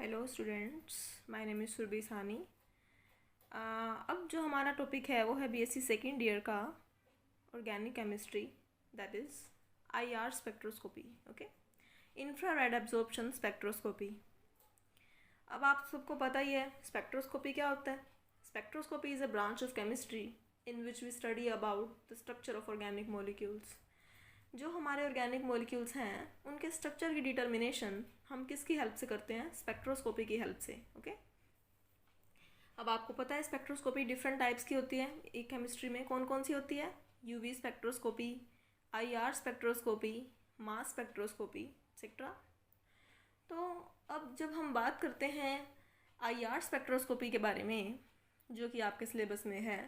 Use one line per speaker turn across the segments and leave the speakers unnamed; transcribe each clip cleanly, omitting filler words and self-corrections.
Hello students, my name is Surabhi Sani. अब जो हमारा टॉपिक है वो है बीएससी सेकेंड ईयर का organic chemistry, that is IR spectroscopy. Okay, infrared absorption spectroscopy. अब आप सबको पता ही है स्पेक्ट्रोस्कोपी क्या होता है। Spectroscopy is a branch of chemistry in which we study about the structure of organic molecules. जो हमारे ऑर्गेनिक मॉलिक्यूल्स हैं उनके स्ट्रक्चर की डिटर्मिनेशन हम किसकी हेल्प से करते हैं? स्पेक्ट्रोस्कोपी की हेल्प से। ओके, अब आपको पता है स्पेक्ट्रोस्कोपी डिफरेंट टाइप्स की होती है। एक केमिस्ट्री में कौन कौन सी होती है? UV spectroscopy, IR spectroscopy, mass spectroscopy etcetera. तो अब जब हम बात करते हैं आईआर स्पेक्ट्रोस्कोपी के बारे में, जो कि आपके सिलेबस में है,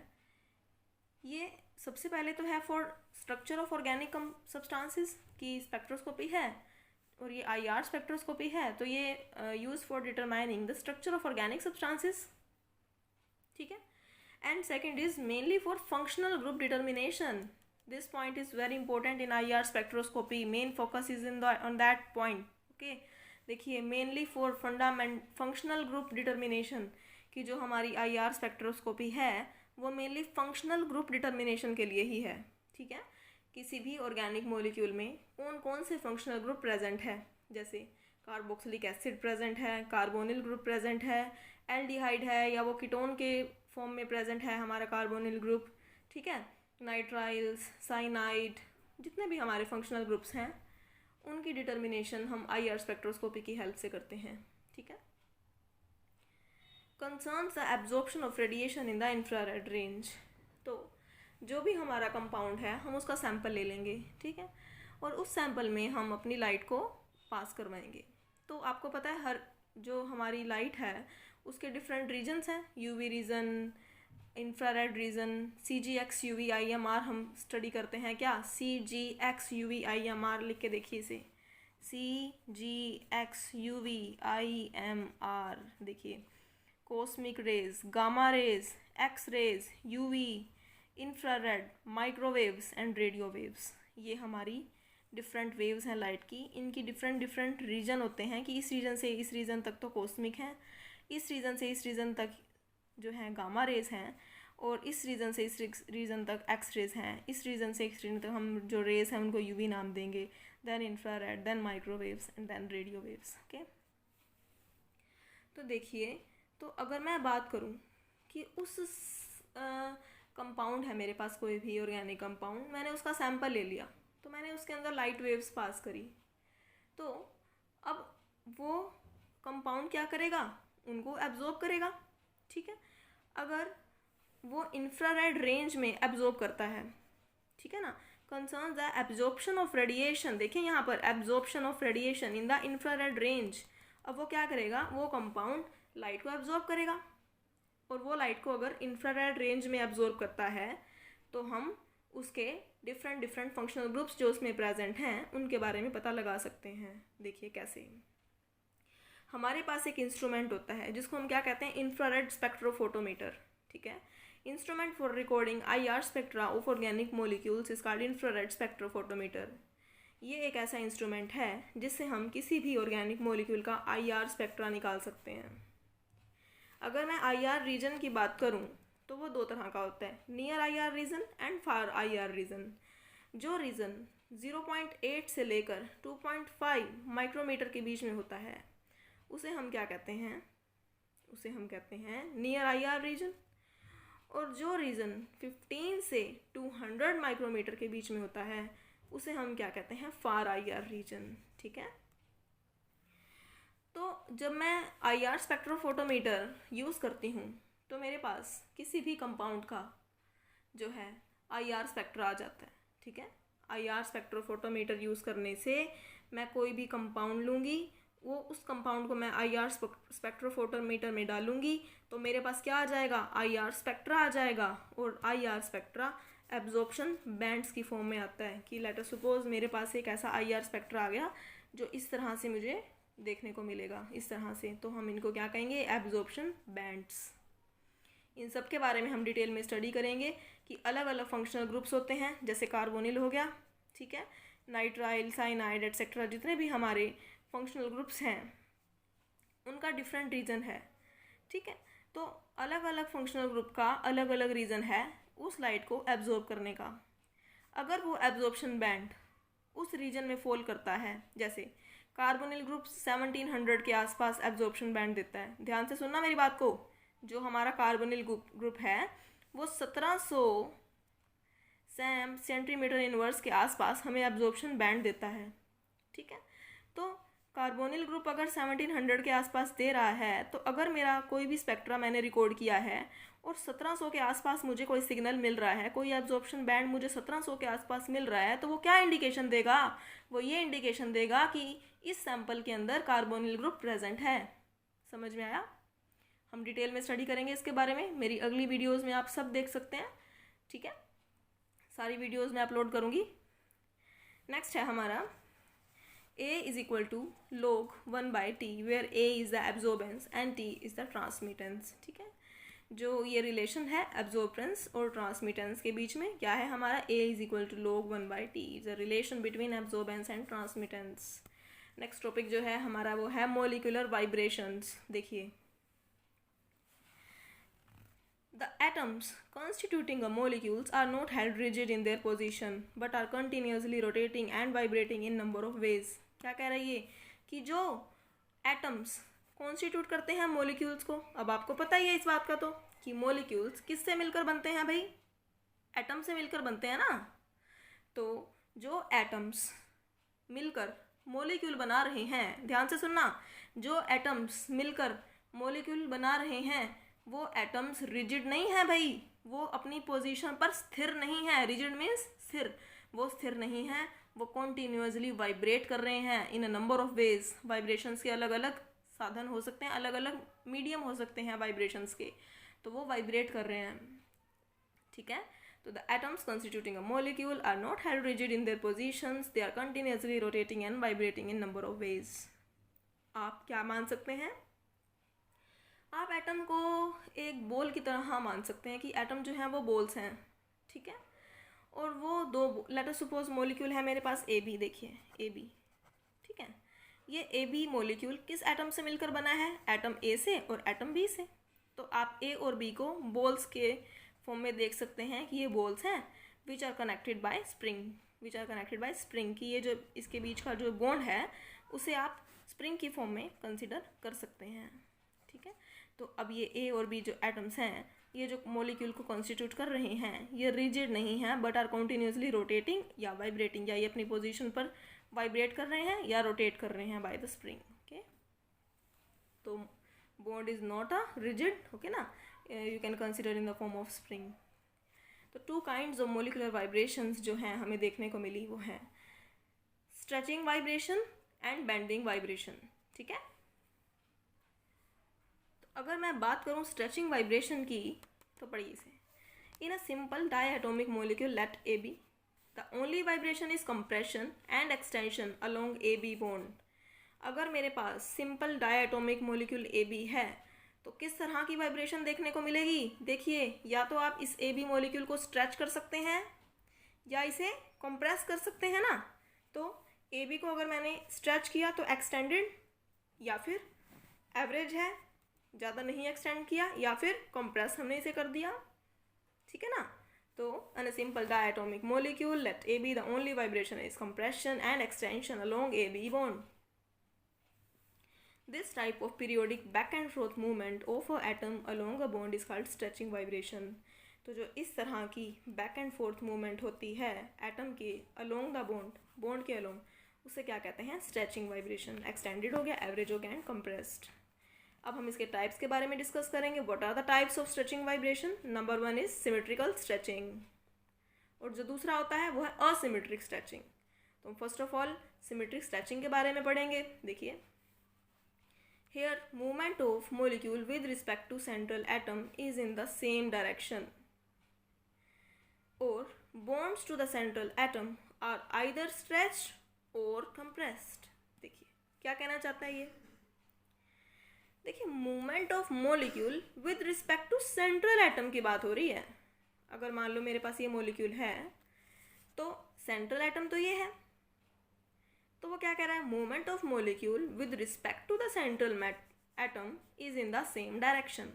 ये सबसे पहले तो है for structure of organic substances की स्पेक्ट्रोस्कोपी है, और ये आईआर स्पेक्ट्रोस्कोपी है तो ये use for determining the structure of organic substances. ठीक है, and second is mainly for functional group determination. This point is very important in IR spectroscopy. Main focus is in on that point. Okay, देखिए mainly for functional group determination की जो हमारी IR spectroscopy है वो mainly functional group determination के लिए ही है। ठीक है, किसी भी ऑर्गेनिक मॉलिक्यूल में कौन कौन से फंक्शनल ग्रुप प्रेजेंट है, जैसे कार्बोक्सिलिक एसिड प्रेजेंट है, कार्बोनिल ग्रुप प्रेजेंट है, एल्डिहाइड है या वो कीटोन के फॉर्म में प्रेजेंट है हमारा कार्बोनिल ग्रुप। ठीक है, नाइट्राइल्स, साइनाइड, जितने भी हमारे फंक्शनल ग्रुप्स हैं उनकी डिटर्मिनेशन हम आईआर स्पेक्ट्रोस्कोपी की हेल्प से करते हैं। ठीक है, concerns the absorption of radiation in the infrared range. तो जो भी हमारा कंपाउंड है हम उसका सैंपल ले लेंगे। ठीक है, और उस सैंपल में हम अपनी लाइट को पास करवाएंगे। तो आपको पता है हर जो हमारी लाइट है उसके डिफरेंट रीजन्स हैं, UV region, infrared region, CGX UV IMR हम स्टडी करते हैं। क्या CGX UV IMR लिख के देखिए इसे, CGX UV IMR। देखिए cosmic rays, gamma rays, x rays, UV, infrared, microwaves and radio waves, ये हमारी डिफरेंट वेव्स हैं लाइट की। इनकी डिफरेंट डिफरेंट रीजन होते हैं कि इस रीजन से इस रीजन तक तो कॉस्मिक हैं, इस रीजन से इस रीजन तक जो है गामा रेज हैं, और इस रीजन से इस रीजन तक एक्स रेज हैं, इस रीजन से इस रीजन तक हम जो रेज हैं उनको यूवी नाम देंगे, then infrared, then microwaves and then radio waves. Okay, तो देखिए, तो अगर मैं बात करूं कि उस कंपाउंड है मेरे पास, कोई भी ऑर्गेनिक कंपाउंड, मैंने उसका सैंपल ले लिया तो मैंने उसके अंदर लाइट वेव्स पास करी, तो अब वो कंपाउंड क्या करेगा? उनको एब्जॉर्ब करेगा। ठीक है, अगर वो इंफ्रारेड रेंज में एब्जॉर्ब करता है, ठीक है ना, concern the absorption of radiation. देखिए यहाँ पर absorption of radiation in the infrared range. अब वो क्या करेगा? वो कंपाउंड लाइट को एब्जॉर्ब करेगा, और वो लाइट को अगर इंफ्रारेड रेंज में एब्जॉर्ब करता है तो हम उसके डिफरेंट डिफरेंट फंक्शनल ग्रुप्स जो उसमें प्रेजेंट हैं उनके बारे में पता लगा सकते हैं। देखिए कैसे, हमारे पास एक इंस्ट्रूमेंट होता है जिसको हम क्या कहते हैं? Infrared spectrophotometer. ठीक है, instrument for recording IR spectra of organic molecules is called infrared spectrophotometer. ये एक ऐसा इंस्ट्रूमेंट है जिससे हम किसी भी ऑर्गेनिक मॉलिक्यूल का आईआर स्पेक्ट्रा निकाल सकते हैं। अगर मैं आईआर रीजन की बात करूं तो वो दो तरह का होता है, near IR region and far IR region. जो रीजन 0.8 से लेकर 2.5 माइक्रोमीटर के बीच में होता है उसे हम क्या कहते हैं? उसे हम कहते हैं नियर आईआर रीजन। और जो रीजन 15 से 200 माइक्रोमीटर के बीच में होता है उसे हम क्या कहते हैं? फार आईआर रीजन। ठीक है, तो जब मैं आईआर स्पेक्ट्रोफोटोमीटर यूज़ करती हूँ तो मेरे पास किसी भी कंपाउंड का जो है आईआर स्पेक्ट्रा आ जाता है। ठीक है, आईआर स्पेक्ट्रोफोटोमीटर यूज़ करने से मैं कोई भी कंपाउंड लूँगी, वो उस कंपाउंड को मैं आईआर स्पेक्ट्रोफोटोमीटर में डालूँगी तो मेरे पास क्या आ जाएगा? आईआर स्पेक्ट्रा आ जाएगा। और आईआर स्पेक्ट्रा एब्जॉर्प्शन बैंड्स की फॉर्म में आता है कि लेट अस सपोज मेरे पास एक ऐसा आईआर स्पेक्ट्रा आ गया जो इस तरह से मुझे देखने को मिलेगा, इस तरह से, तो हम इनको क्या कहेंगे? Absorption bands. इन सब के बारे में हम डिटेल में स्टडी करेंगे कि अलग अलग फंक्शनल ग्रुप्स होते हैं, जैसे कार्बोनिल हो गया, ठीक है, नाइट्राइल, साइनाइड एटसेट्रा, जितने भी हमारे फंक्शनल ग्रुप्स हैं उनका डिफरेंट रीज़न है, ठीक है। तो अलग अलग फंक्शनल ग्रुप का अलग अलग रीज़न है उस लाइट को एब्जॉर्ब करने का। अगर वो एब्जॉर्प्शन बैंड उस रीजन में फॉल करता है, जैसे कार्बोनिल ग्रुप 1700 के आसपास एब्जॉर्प्शन बैंड देता है। ध्यान से सुनना मेरी बात को, जो हमारा कार्बोनिल ग्रुप है वो 1700 सेंटीमीटर इनवर्स के आसपास हमें एब्जॉर्प्शन बैंड देता है, ठीक है। तो कार्बोनिल ग्रुप अगर 1700 के आसपास दे रहा है, तो अगर मेरा कोई भी स्पेक्ट्रा मैंने रिकॉर्ड किया है और 1700 के आसपास मुझे कोई सिग्नल मिल रहा है, कोई एब्जॉर्प्शन बैंड मुझे 1700 के आसपास मिल रहा है, तो वो क्या इंडिकेशन देगा? वो ये इंडिकेशन देगा कि इस सैंपल के अंदर कार्बोनिल ग्रुप प्रेजेंट है। समझ में आया? हम डिटेल में स्टडी करेंगे इसके बारे में, मेरी अगली वीडियोज़ में आप सब देख सकते हैं, ठीक है। सारी वीडियोज़ मैं अपलोड करूँगी। नेक्स्ट है हमारा A is equal to log 1/t where A is the absorbance and T is the transmittance, ठीक है। जो ये रिलेशन है एब्जॉर्बेंस और ट्रांसमिटेंस के बीच में, क्या है हमारा? A is equal to log 1/t is a relation between absorbance and transmittance. Next topic जो है हमारा वो है मोलिकुलर वाइब्रेशंस। देखिए, the atoms constituting a molecules are not held rigid in their position but are continuously rotating and vibrating in number of ways। क्या कह रही है कि जो एटम्स कॉन्स्टिट्यूट करते हैं मोलिक्यूल्स को, अब आपको पता ही है इस बात का तो कि मोलिक्यूल्स किससे मिलकर बनते हैं भाई? एटम से मिलकर बनते हैं ना। तो जो एटम्स मिलकर मोलिक्यूल बना रहे हैं, ध्यान से सुनना, जो एटम्स मिलकर मोलिक्यूल बना रहे हैं वो एटम्स रिजिड नहीं है भाई, वो अपनी पोजीशन पर स्थिर नहीं है। रिजिड मीन्स स्थिर, वो स्थिर नहीं है, वो कॉन्टीन्यूअसली वाइब्रेट कर रहे हैं in a number of ways. Vibrations के अलग अलग साधन हो सकते हैं, अलग अलग मीडियम हो सकते हैं वाइब्रेशंस के, तो वो वाइब्रेट कर रहे हैं, ठीक है। तो the atoms constituting a molecule are not held rigid in their positions, they are continuously rotating and vibrating in number of ways. आप क्या मान सकते हैं? आप एटम को एक बॉल की तरह मान सकते हैं कि एटम जो है वो बॉल्स हैं, ठीक है। और वो दो, लेट अस सपोज मोलिक्यूल है मेरे पास ए बी, देखिए ए बी, ठीक है। ये ए बी मोलिक्यूल किस एटम से मिलकर बना है? एटम ए से और एटम बी से। तो आप ए और बी को बॉल्स के फॉर्म में देख सकते हैं कि ये बॉल्स हैं which are connected by spring, which are connected by spring, कि ये जो इसके बीच का जो बॉन्ड है उसे आप स्प्रिंग की फॉर्म में कंसिडर कर सकते हैं, ठीक है। तो अब ये ए और बी जो एटम्स हैं, ये जो मॉलिक्यूल को कॉन्स्टिट्यूट कर रहे हैं, ये रिजिड नहीं हैं बट आर कॉन्टीन्यूसली रोटेटिंग या वाइब्रेटिंग, या ये अपनी पोजीशन पर वाइब्रेट कर रहे हैं या रोटेट कर रहे हैं बाय द स्प्रिंग, ओके। तो bond is not a rigid, okay ना, you can consider in the form of spring. तो two kinds of molecular vibrations जो हैं हमें देखने को मिली, वो हैं stretching vibration and bending vibration, ठीक है। अगर मैं बात करूं स्ट्रेचिंग वाइब्रेशन की, तो पढ़िए इसे। In a simple diatomic molecule let A B, the only vibration is compression and extension along A B bond. अगर मेरे पास simple diatomic molecule A B है तो किस तरह की वाइब्रेशन देखने को मिलेगी? देखिए, या तो आप इस ए बी मोलिक्यूल को स्ट्रेच कर सकते हैं या इसे कंप्रेस कर सकते हैं ना। तो ए बी को अगर मैंने स्ट्रेच किया तो एक्सटेंडेड, या फिर एवरेज है, ज़्यादा नहीं एक्सटेंड किया, या फिर कंप्रेस हमने इसे कर दिया, ठीक है ना। तो an simple diatomic molecule let A B the only vibration is compression and extension along A B bond. This type of periodic back and forth movement of a atom along a bond is called stretching vibration. तो जो इस तरह की back and forth movement होती है atom के along the bond के along, उसे क्या कहते हैं? Stretching vibration. एक्सटेंडेड हो गया, एवरेज हो गया एंड कंप्रेस्ड। अब हम इसके टाइप्स के बारे में डिस्कस करेंगे। What are the types of stretching vibration? Number 1 is symmetrical stretching, और जो दूसरा होता है वो है असिमेट्रिक स्ट्रेचिंग। तो first of all symmetric stretching के बारे में पढ़ेंगे। देखिए, here movement of molecule with respect to central atom is in the same direction, or bonds to the central atom are either stretched or compressed। देखिए क्या कहना चाहता है ये। देखिए, movement of molecule with respect to central atom की बात हो रही है। अगर मान लो मेरे पास ये मोलिक्यूल है तो सेंट्रल एटम तो ये है, तो वो क्या कह रहा है? Movement of molecule with respect to the central atom is in the same direction.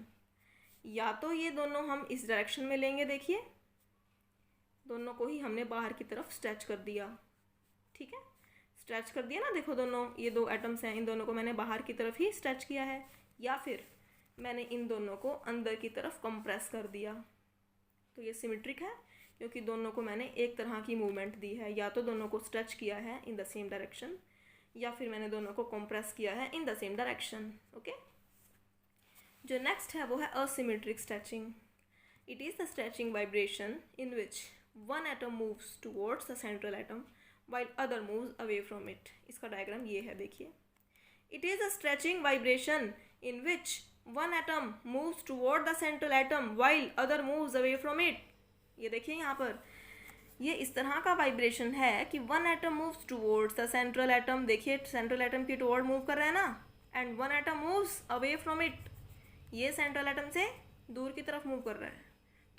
या तो ये दोनों हम इस डायरेक्शन में लेंगे, देखिए दोनों को ही हमने बाहर की तरफ स्ट्रेच कर दिया, ठीक है, स्ट्रेच कर दिया ना, देखो दोनों ये दो एटम्स हैं, इन दोनों को मैंने बाहर की तरफ ही स्ट्रेच किया है, या फिर मैंने इन दोनों को अंदर की तरफ कंप्रेस कर दिया। तो ये सिमेट्रिक है क्योंकि दोनों को मैंने एक तरह की मूवमेंट दी है, या तो दोनों को स्ट्रेच किया है इन द सेम डायरेक्शन, या फिर मैंने दोनों को कंप्रेस किया है इन द सेम डायरेक्शन। ओके, जो नेक्स्ट है वो है asymmetric stretching. It is the stretching vibration in which one atom moves towards the central atom while other moves away from it. इसका डायग्राम ये है, देखिए। It is a stretching vibration in which one atom moves toward the central atom while other moves away from it. ये देखिए यहाँ पर ये इस तरह का वाइब्रेशन है कि one atom moves towards the central atom, देखिए सेंट्रल एटम की टुवर्ड मूव कर रहा है ना, and one atom moves away from it, ये सेंट्रल एटम से दूर की तरफ मूव कर रहा है।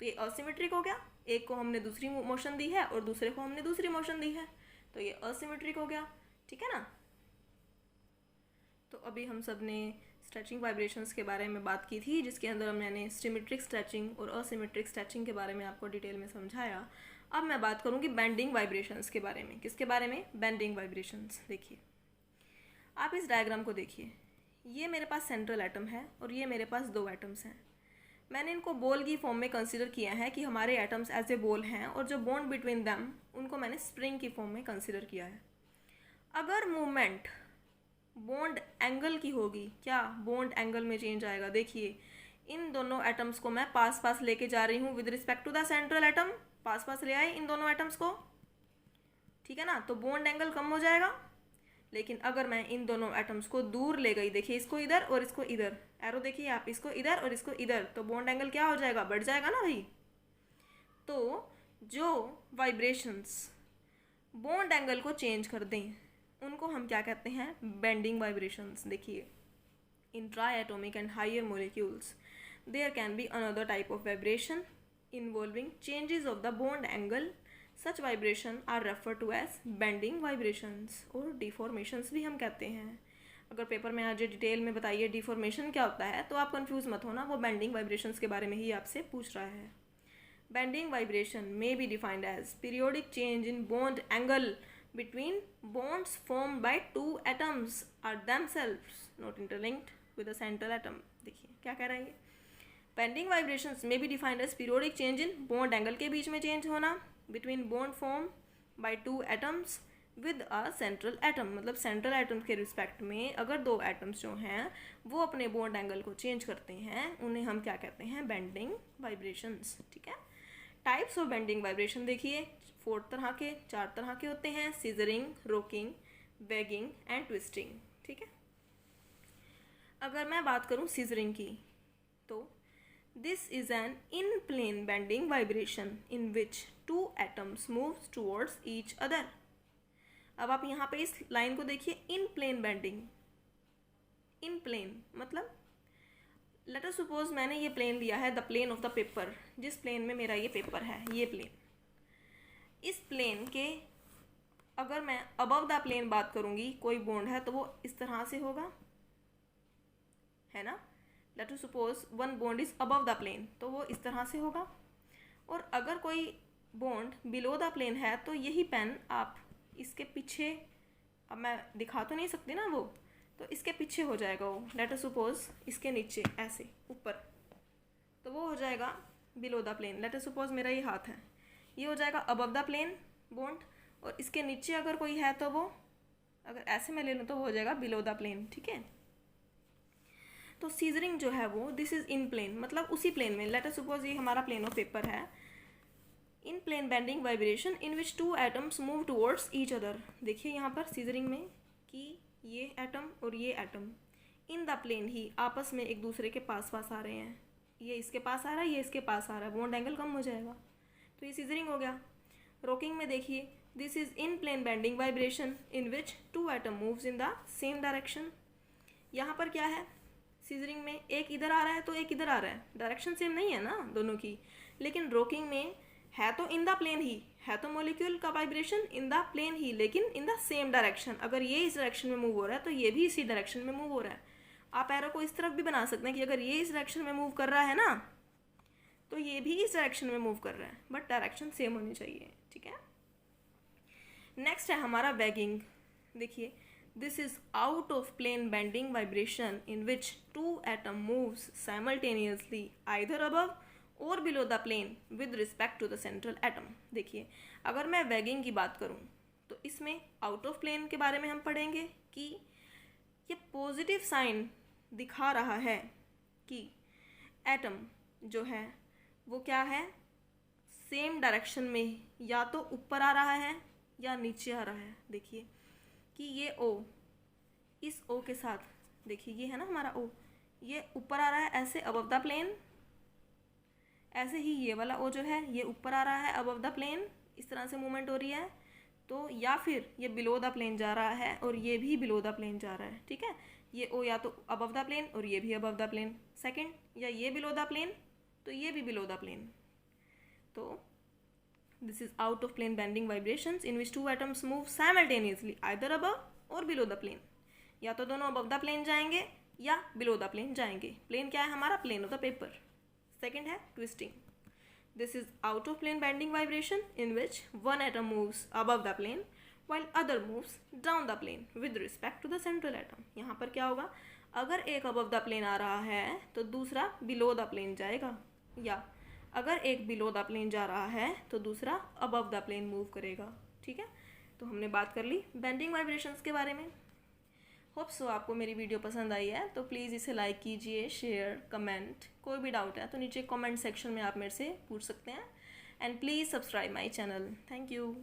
तो ये असिमेट्रिक हो गया, एक को हमने दूसरी मोशन दी है और दूसरे को हमने दूसरी मोशन दी है, तो ये असिमेट्रिक हो गया, ठीक है ना। तो अभी हम सब ने स्ट्रेचिंग वाइब्रेशंस के बारे में बात की थी, जिसके अंदर हमने सिमेट्रिक स्ट्रेचिंग और असिमेट्रिक स्ट्रेचिंग के बारे में आपको डिटेल में समझाया। अब मैं बात करूँगी बेंडिंग वाइब्रेशंस के बारे में। किसके बारे में? Bending vibrations. देखिए आप इस डायग्राम को देखिए, ये मेरे पास सेंट्रल एटम है और ये मेरे पास दो एटम्स हैं। मैंने इनको बॉल की फॉर्म में कंसीडर किया है कि हमारे एटम्स एज ए बॉल हैं, और जो बॉन्ड बिटवीन दैम उनको मैंने स्प्रिंग की फॉर्म में कंसीडर किया है। अगर मूवमेंट बॉन्ड एंगल की होगी, क्या बॉन्ड एंगल में चेंज आएगा। देखिए इन दोनों एटम्स को मैं पास पास लेके जा रही हूँ with respect to the central atom, पास पास ले आए इन दोनों एटम्स को, ठीक है ना, तो बॉन्ड एंगल कम हो जाएगा। लेकिन अगर मैं इन दोनों एटम्स को दूर ले गई, देखिए इसको इधर और इसको इधर, एरो देखिए आप, इसको इधर और इसको इधर, तो बॉन्ड एंगल क्या हो जाएगा? बढ़ जाएगा ना भाई। तो जो वाइब्रेशंस बॉन्ड एंगल को चेंज कर दें उनको हम क्या कहते हैं? Bending vibrations. देखिए intra-atomic and higher molecules there can be another type of vibration involving changes of the bond angle. Such vibration are refer to as bending vibrations, और डिफॉर्मेशंस भी हम कहते हैं। अगर पेपर में आज डिटेल में बताइए डिफॉर्मेशन क्या होता है तो आप कंफ्यूज मत होना, वो बेंडिंग वाइब्रेशंस के बारे में ही आपसे पूछ रहा है। Bending vibration may be defined as periodic change in bond angle between bonds formed by two atoms are themselves not interlinked with the central atom। देखिए क्या कह रहा है ये, बेंडिंग वाइब्रेशंस में भी defined as periodic change in bond angle के बीच में चेंज होना between bond form by two atoms with a central atom. मतलब सेंट्रल एटम के रिस्पेक्ट में अगर दो एटम्स जो हैं वो अपने बॉन्ड एंगल को चेंज करते हैं, उन्हें हम क्या कहते हैं? बेंडिंग वाइब्रेशंस, ठीक है। टाइप्स ऑफ बेंडिंग वाइब्रेशन देखिए 4 तरह के होते हैं, scissoring, rocking, wagging and twisting, ठीक है। अगर मैं बात करूं सीजरिंग की, तो this is an in plane bending vibration in which two atoms moves towards each other. अब आप यहाँ पे इस लाइन को देखिए, in plane bending. In plane मतलब लेट अस सपोज मैंने ये प्लेन लिया है, the plane of the paper, जिस प्लेन में मेरा ये पेपर है, ये प्लेन, इस प्लेन के अगर मैं अबव द प्लेन बात करूँगी, कोई बॉन्ड है तो वो इस तरह से होगा, है ना। Let us suppose one bond is above the plane, तो वो इस तरह से होगा। और अगर कोई बॉन्ड बिलो द प्लेन है तो यही पेन आप इसके पीछे, अब मैं दिखा तो नहीं सकती ना वो, तो इसके पीछे हो जाएगा वो। लेट अस सपोज इसके नीचे ऐसे ऊपर, तो वो हो जाएगा below the plane. Let us suppose मेरा ये हाथ है, ये हो जाएगा अबव द प्लेन बॉन्ड, और इसके नीचे अगर कोई है तो वो, अगर ऐसे मैं ले लूँ तो वो हो जाएगा बिलो द प्लेन, ठीक है। तो सीजरिंग जो है वो दिस इज इन प्लेन, मतलब उसी प्लेन में। लेट अस सपोज ये हमारा प्लेन ऑफ पेपर है, in plane bending vibration in which two atoms move towards each other. देखिए यहाँ पर सीजरिंग में कि ये एटम और ये एटम इन द प्लेन ही आपस में एक दूसरे के पास पास आ रहे हैं, ये इसके पास आ रहा है, ये इसके पास आ रहा है, बॉन्ड एंगल कम हो जाएगा, तो ये सीजरिंग हो गया। रोकिंग में देखिए this is in plane bending vibration in which two atom moves in the same direction. यहाँ पर क्या है, सीजरिंग में एक इधर आ रहा है तो एक इधर आ रहा है, डायरेक्शन सेम नहीं है ना दोनों की। लेकिन रोकिंग में है तो इन द प्लेन ही, है तो मॉलिक्यूल का वाइब्रेशन इन द प्लेन ही, लेकिन इन द सेम डायरेक्शन। अगर ये इस डायरेक्शन में मूव हो रहा है तो ये भी इसी डायरेक्शन में मूव हो रहा है, आप एरो को इस तरफ भी बना सकते हैं कि अगर ये इस डायरेक्शन में मूव कर रहा है ना तो ये भी इस डायरेक्शन में मूव कर रहा है, बट डायरेक्शन सेम होनी चाहिए, ठीक है। नेक्स्ट है हमारा वैगिंग। देखिए, this is out of plane bending vibration in which two atom moves simultaneously either above or below the plane with respect to the central atom. देखिए, अगर मैं वैगिंग की बात करूं तो इसमें आउट ऑफ प्लेन के बारे में हम पढ़ेंगे कि ये पॉजिटिव साइन दिखा रहा है कि एटम जो है वो क्या है, सेम डायरेक्शन में या तो ऊपर आ रहा है या नीचे आ रहा है। देखिए कि ये ओ, इस ओ के साथ, देखिए ये है ना हमारा ओ, ये ऊपर आ रहा है ऐसे अबव द प्लेन, ऐसे ही ये वाला ओ जो है ये ऊपर आ रहा है अबव द प्लेन, इस तरह से मूवमेंट हो रही है। तो या फिर ये बिलो द प्लेन जा रहा है और ये भी बिलो द प्लेन जा रहा है, ठीक है। ये ओ या तो अबव द प्लेन और ये भी अबव द प्लेन, सेकंड, या ये बिलो द प्लेन तो ये भी बिलो द प्लेन। तो this is out of plane bending vibrations in which two atoms move simultaneously either above or below the plane. या तो दोनों अबव द प्लेन जाएंगे या बिलो द प्लेन जाएंगे। प्लेन क्या है हमारा, plane of the paper. Second है twisting. This is out of plane bending vibration in which one atom moves above the plane while other moves down the plane with respect to the central atom। यहाँ पर क्या होगा, अगर एक above the plane आ रहा है तो दूसरा below the plane जाएगा, या अगर एक below the plane जा रहा है तो दूसरा above the plane मूव करेगा, ठीक है। तो हमने बात कर ली बेंडिंग वाइब्रेशंस के बारे में। होप सो आपको मेरी वीडियो पसंद आई है, तो प्लीज़ इसे लाइक कीजिए, शेयर, कमेंट। कोई भी डाउट है तो नीचे कमेंट सेक्शन में आप मेरे से पूछ सकते हैं। And please subscribe my channel. Thank you.